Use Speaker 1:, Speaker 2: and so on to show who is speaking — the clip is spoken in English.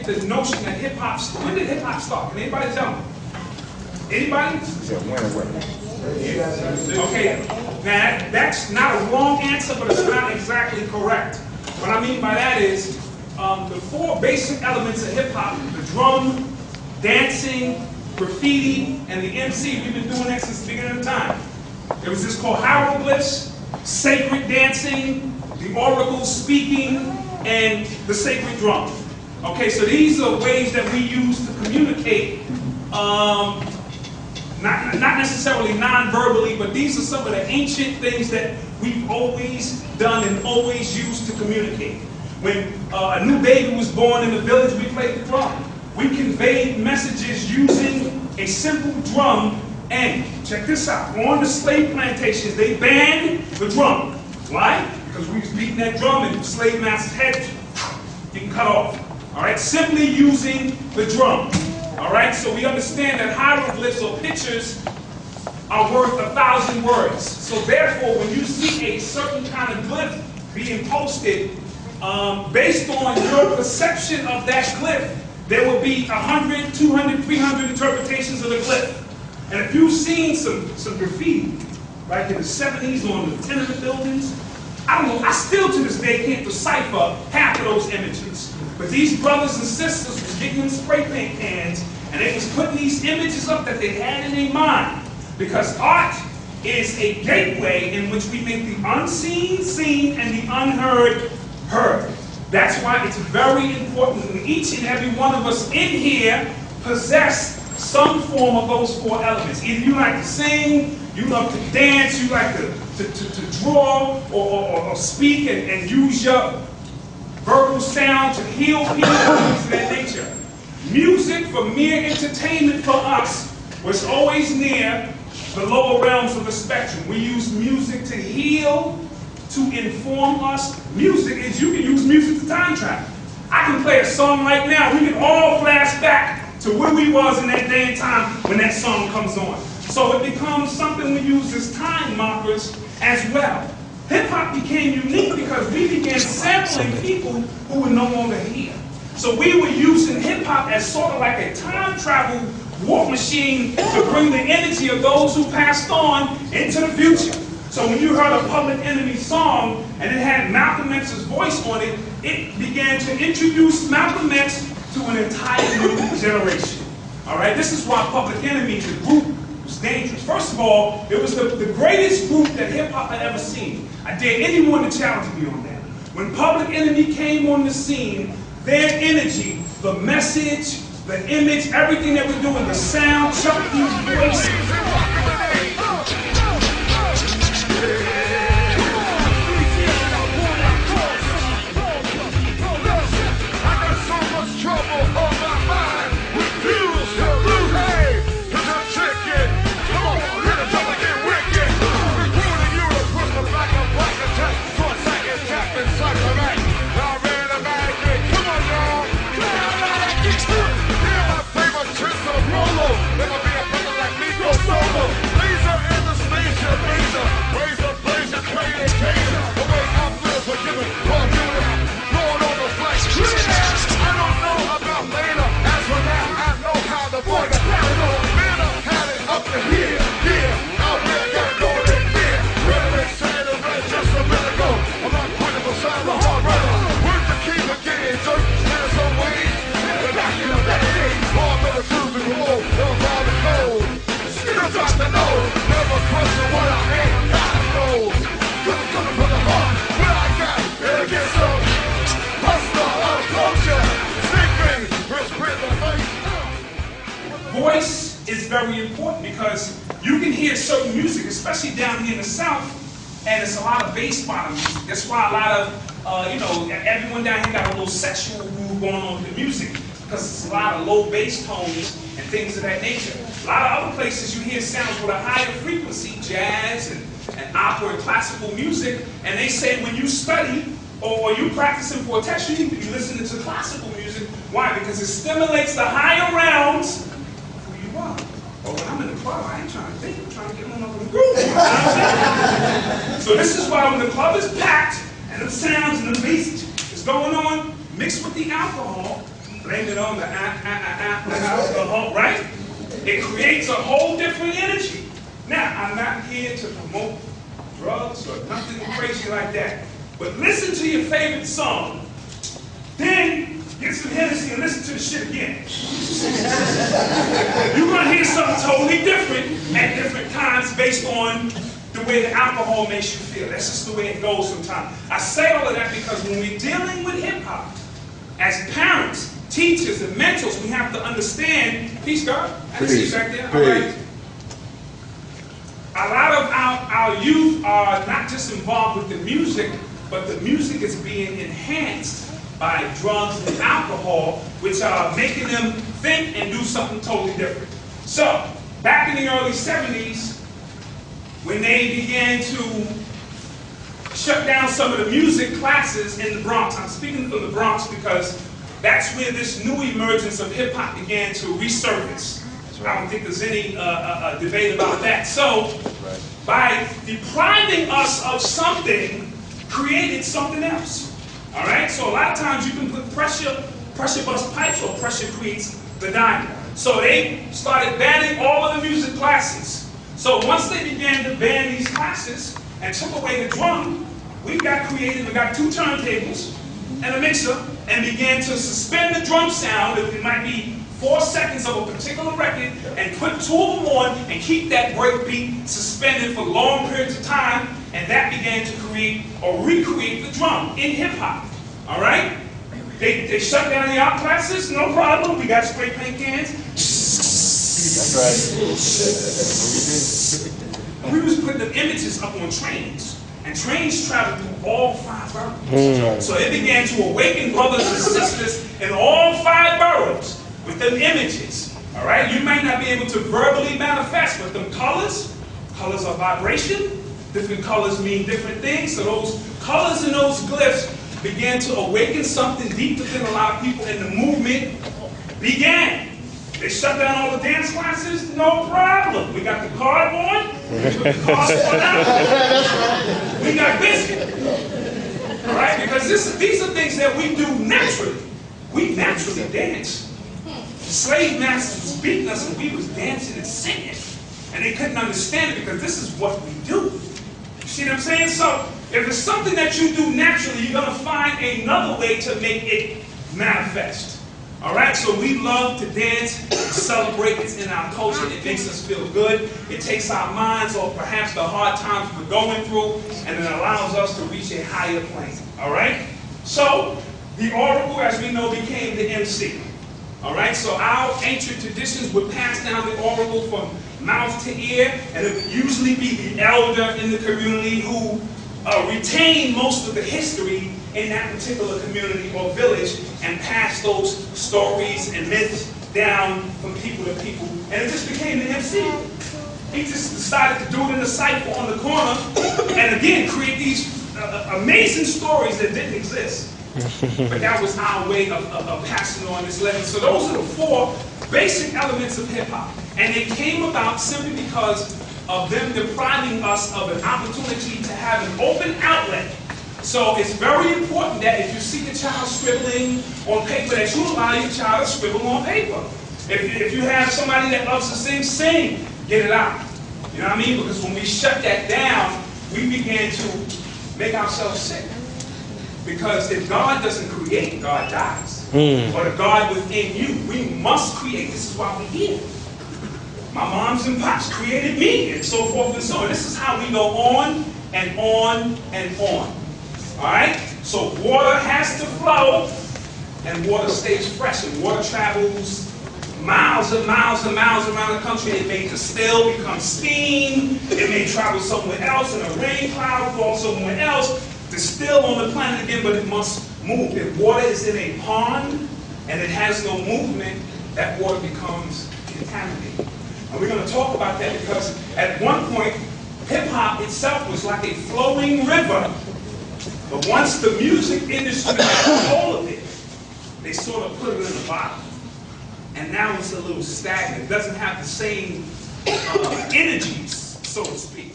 Speaker 1: get the notion that hip-hop, when did hip-hop start? Can anybody tell me? Anybody? Okay, now that's not a wrong answer, but it's not exactly correct. What I mean by that is, the four basic elements of hip-hop, the drum, dancing, graffiti, and the MC, we've been doing that since the beginning of time. There was this called hieroglyphs, sacred dancing, the oracles speaking, and the sacred drum. Okay, so these are ways that we use to communicate, not necessarily non-verbally, but these are some of the ancient things that we've always done and always used to communicate. When a new baby was born in the village, we played the drum. We conveyed messages using a simple drum, and check this out, on the slave plantations, they banned the drum. Why? Because we was beating that drum and the slave master's head getting cut off. All right, simply using the drum. All right, so we understand that hieroglyphs or pictures are worth 1,000 words. So therefore, when you see a certain kind of glyph being posted, based on your perception of that glyph, there will be 100, 200, 300 interpretations of the glyph. And if you've seen some graffiti, right, in the 70s on the tenement buildings, I don't know, I still to this day can't decipher half of those images. But these brothers and sisters was getting them spray paint cans, and they was putting these images up that they had in their mind. Because art is a gateway in which we make the unseen seen and the unheard heard. That's why it's very important that each and every one of us in here possess some form of those four elements. Either you like to sing, you love to dance, you like to draw or speak and use your verbal sound to heal people, things of that nature. Music for mere entertainment for us was always near the lower realms of the spectrum. We use music to heal, to inform us. Music is, you can use music to time travel. I can play a song right now. We can all flash back to where we was in that day and time when that song comes on. So it becomes something we use as time markers as well. Hip-hop became unique because we began sampling people who were no longer here. So we were using hip-hop as sort of like a time travel warp machine to bring the energy of those who passed on into the future. So when you heard a Public Enemy song and it had Malcolm X's voice on it, it began to introduce Malcolm X to an entire new generation. All right, this is why Public Enemy, the group, was dangerous. First of all, it was the greatest group that hip-hop had ever seen. I dare anyone to challenge me on that. When Public Enemy came on the scene, their energy, the message, the image, everything that we're doing, the sound, Chuck D's voice. Voice is very important because you can hear certain music, especially down here in the South, and it's a lot of bass bottom music. That's why a lot of, everyone down here got a little sexual groove going on with the music because it's a lot of low bass tones and things of that nature. A lot of other places you hear sounds with a higher frequency, jazz and opera and classical music, and they say when you study or you practicing for a test, you need to be listening to classical music. Why? Because it stimulates the higher realms of who you are. But when I'm in the club, I ain't trying to think, I'm trying to get on up in the groove. You know what I'm saying? So this is why when the club is packed and the sounds and the bass is going on, mixed with the alcohol, ladies blame it on the alcohol, right? It creates a whole different energy. Now, I'm not here to promote drugs or nothing crazy like that. But listen to your favorite song. Then get some Hennessy and listen to the shit again. You're going to hear something totally different at different times based on the way the alcohol makes you feel. That's just the way it goes sometimes. I say all of that because when we're dealing with hip-hop, as parents, teachers, and mentors, we have to understand, peace, God, I can see you back there. All right. A lot of our youth are not just involved with the music, but the music is being enhanced by drugs and alcohol, which are making them think and do something totally different. So, back in the early 70s, when they began to shut down some of the music classes in the Bronx, I'm speaking from the Bronx because that's where this new emergence of hip-hop began to resurface. I don't think there's any debate about that. So, by depriving us of something, created something else. All right? So a lot of times you can put pressure bust pipes, or pressure creates the dynamo. So they started banning all of the music classes. So once they began to ban these classes and took away the drum, we got two turntables and a mixer, and began to suspend the drum sound. It might be 4 seconds of a particular record, and put 2 of them on and keep that break beat suspended for long periods of time, and that began to create or recreate the drum in hip-hop. All right? They shut down the art classes, no problem. We got spray paint cans.
Speaker 2: That's right.
Speaker 1: We was putting the images up on trains, and trains traveled through all 5 boroughs. So it began to awaken brothers and sisters in all 5 boroughs with them images. All right? You might not be able to verbally manifest, but them colors are vibration. Different colors mean different things. So those colors and those glyphs began to awaken something deep within a lot of people, and the movement began. They shut down all the dance classes, no problem. We got the cardboard, we put the cardboard out. We got biscuit. All right? Because these are things that we do naturally. We naturally dance. The slave masters was beating us, and we was dancing and singing. And they couldn't understand it because this is what we do. You see what I'm saying? So, if it's something that you do naturally, you're going to find another way to make it manifest. All right? So we love to dance, celebrate. It's in our culture. It makes us feel good. It takes our minds off perhaps the hard times we're going through, and it allows us to reach a higher plane. All right? So, the oracle, as we know, became the MC. All right? So our ancient traditions would pass down the oracle from mouth to ear, and it would usually be the elder in the community who retained most of the history in that particular community or village, and passed those stories and myths down from people to people, and it just became the MC. He just decided to do it in a cipher on the corner, and again, create these amazing stories that didn't exist. But that was our way of passing on this legend. So those are the 4 basic elements of hip-hop. And they came about simply because of them depriving us of an opportunity to have an open outlet. So it's very important that if you see a child scribbling on paper, that you allow your child to scribble on paper. If you have somebody that loves to sing, sing. Get it out. You know what I mean? Because when we shut that down, we began to make ourselves sick. Because if God doesn't create, God dies. Or the God within you, we must create. This is why we're here. My moms and pops created me, and so forth and so on. This is how we go on and on and on. All right? So water has to flow, and water stays fresh, and water travels miles and miles and miles around the country. It may distill, become steam. It may travel somewhere else, and a rain cloud falls somewhere else. Distill on the planet again, but it must move. If water is in a pond and it has no movement, that water becomes contaminated. And we're going to talk about that because at one point, hip-hop itself was like a flowing river. But once the music industry got hold of it, they sort of put it in a bottle. And now it's a little stagnant. It doesn't have the same energies, so to speak.